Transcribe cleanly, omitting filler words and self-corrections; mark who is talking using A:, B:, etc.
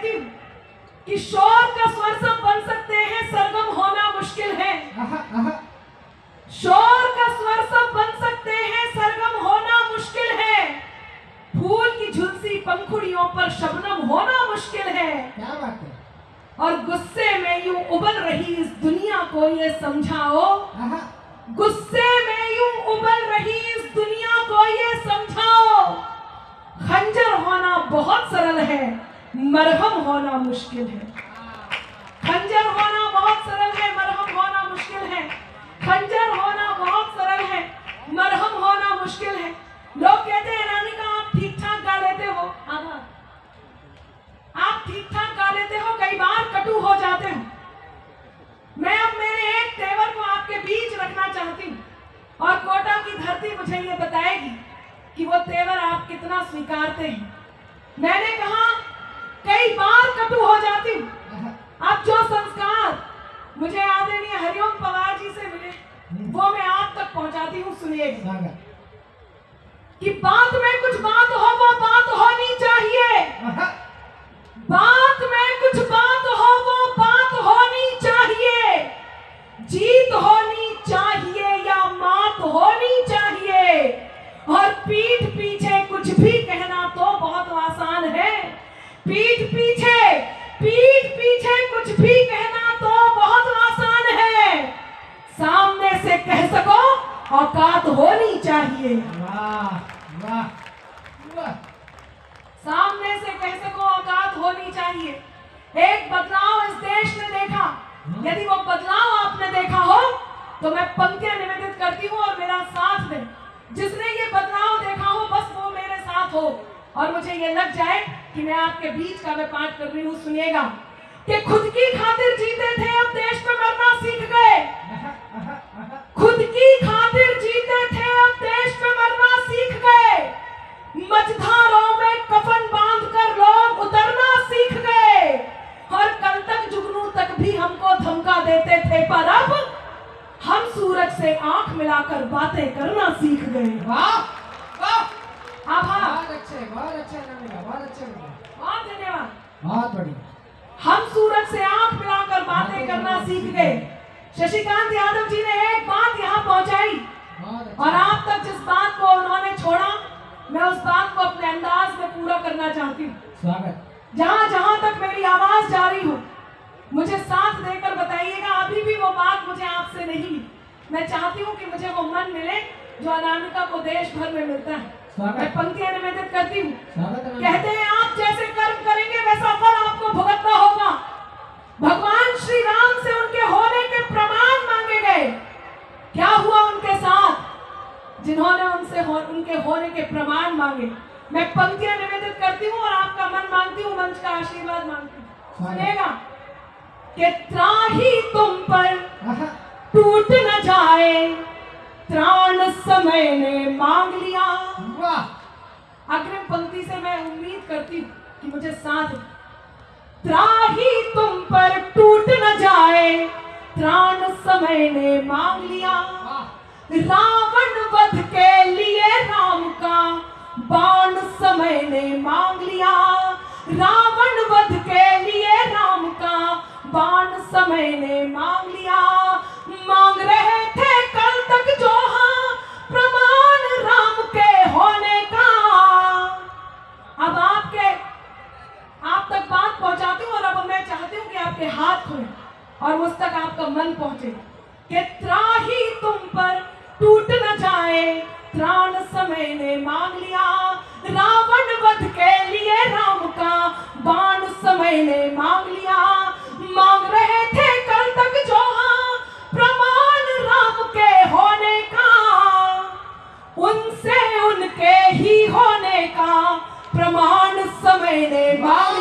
A: कहती हूँ कि शोर का स्वर सब बन सकते हैं, सरगम होना मुश्किल है। शोर का स्वर सब बन सकते हैं, सरगम होना मुश्किल है। फूल की झुलसी पंखुड़ियों पर शबनम होना मुश्किल है।
B: क्या बात है।
A: और गुस्से में यूं उबल रही इस दुनिया को ये समझाओ, गुस्से में यूं उबल रही इस दुनिया को ये समझाओ, खंजर होना बहुत सरल है, मरहम होना मुश्किल है। खंजर होना बहुत सरल है, मरहम होना मुश्किल है। खंजर होना बहुत सरल है, मरहम होना मुश्किल है। लोग कहते हैं रानिका आप ठीक ठाक गा लेते हो, आप ठीक ठाक गा लेते हो, कई बार कटु हो जाते हो। मैं अब मेरे एक तेवर को आपके बीच रखना चाहती हूँ और कोटा की धरती मुझे ये बताएगी कि वो तेवर आप कितना स्वीकारते हैं। मैंने कहा कई बार कटु हो जाती हूँ। अब जो संस्कार मुझे आदरणीय हरिओम पवार जी से मिले वो मैं आप तक पहुंचाती हूँ। सुनिएगा कि बात में कुछ बात हो, वो बात होनी चाहिए। बात में कुछ बात हो, वो बात होनी चाहिए। जीत होनी चाहिए या मात होनी चाहिए। और पीठ पीछे कुछ भी कहना तो बहुत आसान है। पीठ पीछे कुछ भी कहना तो बहुत आसान है, सामने से कह सको औकात होनी चाहिए।
B: वाह वाह वाह।
A: सामने से कह सको औकात होनी चाहिए। एक बदलाव इस देश ने देखा, यदि वो बदलाव आपने देखा हो तो मैं पंक्तियां निवेदित करती हूँ और मेरा साथ दें। जिसने ये बदलाव देखा हो बस वो मेरे साथ हो और मुझे ये लग जाए कि मैं आपके बीच का मैं पाठ कर रही हूँ। सुनिएगा कि खुद की खातिर जीते थे, अब देश पे मरना सीख गए। खुद की खातिर जीते थे, अब देश पे मरना सीख गए। मझधारों में कफन बांधकर लोग उतरना सीख गए और कल तक जुगनू तक भी हमको धमका देते थे, पर अब हम सूरज से आंख मिलाकर बातें करना सीख गए।
B: वाह वाह।
A: आभार।
B: बहुत अच्छे बहुत अच्छे।
A: बहुत धन्यवाद।
B: बहुत बढ़िया।
A: हम सूरज से आंख मिलाकर बातें करना सीख गए। शशिकांत यादव जी ने एक बात यहाँ पहुंचाई और आप तक जिस बात को उन्होंने छोड़ा मैं उस बात को अपने अंदाज में पूरा करना चाहती हूँ।
B: स्वागत।
A: जहाँ जहाँ तक मेरी आवाज जा रही हो मुझे साथ देकर बताइएगा। अभी भी वो बात मुझे आपसे नहीं मिली। मैं चाहती हूँ कि मुझे वो मन मिले जो अनामिका को देश भर में मिलता है। मैं पंक्तियां निवेदित करती हूँ। कहते हैं आप जैसे कर्म करेंगे वैसा फल आपको भुगतना होगा। भगवान श्री राम से उनके होने के प्रमाण मांगे गए। क्या हुआ उनके साथ जिन्होंने उनसे उनके होने के प्रमाण मांगे? मैं पंक्तियां निवेदित करती हूँ और आपका मन मांगती हूँ, मंच का आशीर्वाद मांगती हूँ। सुनेगा कि त्राही तुम पर टूट न जाए, त्राण समय ने मांग लिया। अग्रिम पंक्ति से मैं उम्मीद करती हूँ कि मुझे साथ। त्राही तुम पर टूट न जाए, त्राण समय ने मांग लिया। रावण वध के लिए राम का बाण समय ने मांग लिया। रावण वध के लिए राम का बाण समय ने मांग लिया। मांग रहे थे कल तक जो हाँ प्रमाण राम के होने का। अब आप तक बात पहुंचाती हूँ और अब मैं चाहती हूँ कि आपके हाथ खुले और मुझ तक आपका मन पहुंचे कि त्राही तुम पर टूट न जाए, त्राण समय ने मांग लिया। रावण वध के लिए राम का बाण समय ने मांग लिया। मांग रहे थे कल तक जो हाँ प्रमाण राम के होने का, उनसे उनके ही होने का प्रमाण समय ने मांग